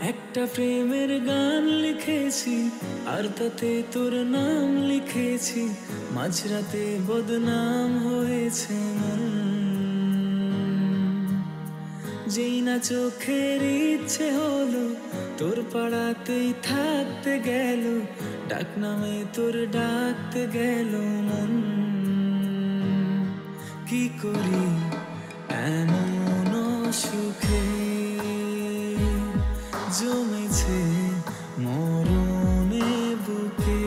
একটা প্রেমের গান লিখেছি আর তাতে তোর নাম লিখেছি, মাঝরাতে বদনাম হয়েছে মন। যেই না চোখের ইচ্ছে হলো তোর পাড়াতেই থাকতে গেল, ডাক নামে তোর ডাকতে গেল মন। কি করি এমন সুখে জমেছে মরণে বুকে।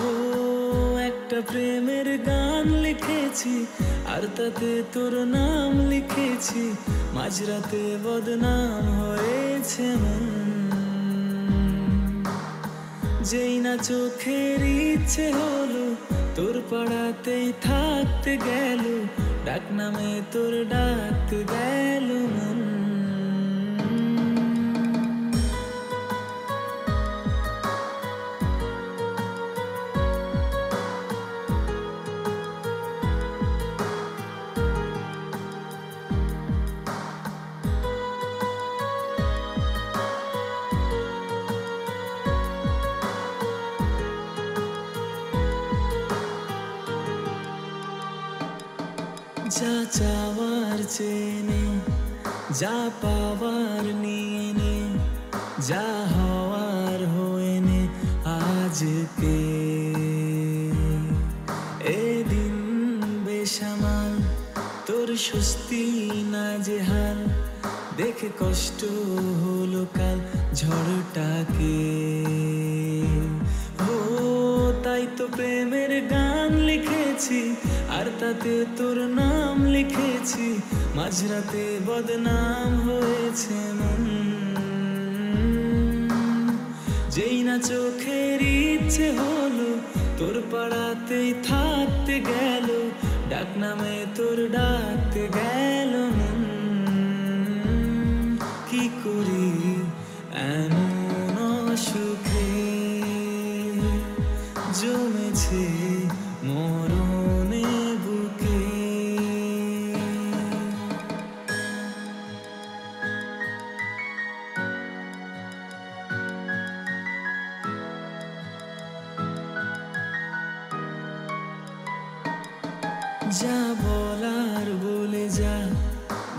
ও একটা প্রেমের গান লিখেছি আর তাতে তোর নাম লিখেছি, মাঝরাতে বদনাম হয়েছে মন। যেই না চোখের ইচ্ছে হলো তোর পাড়াতেই থাকতে গেল, ডাক নামে তোর ডাকতে গেল মন। যা চাওয়ার চেনে, যা পাওয়ার নিয়ে নে, যা হওয়ার হয়ে নে আজকে। এদিন বেসামাল তোর স্বস্তি না জেহাল, দেখে কষ্ট হলো কাল ঝড়টাকে। ও তাই তো প্রেমের গান লিখেছি আর তাতে তোর নাম লিখেছি, মাঝরাতে বদনাম হয়েছে মন। যেই না চোখের ইচ্ছে হলো তোর পাড়াতেই থাকতে গেল, ডাক নামে তোর ডাকতে গেল মন। কি করি এমন সুখে জমেছে মরণে বুকে। যা বলার বলে যা,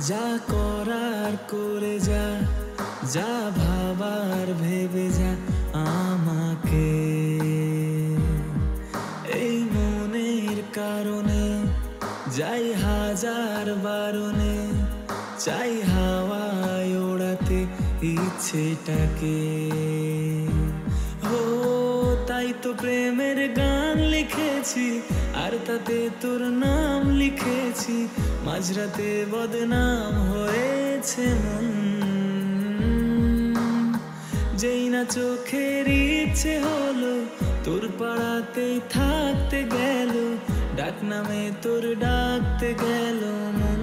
যা করার করে যা, যা ভাবার ভেবে যা আমাকে। এই মনের কারণে যাই হাজার বারণে, চাই হাওয়ায় ওড়াতে ইচ্ছেটাকে। ও তাই তো প্রেমের গান লিখেছি আর তাতে তোর নাম লিখেছি, মাঝরাতে বদনাম হয়েছে মন। যেই না চোখের ইচ্ছে হলো তোর পাড়াতেই থাকতে গেল, ডাক নামে তোর ডাকতে গেল মন।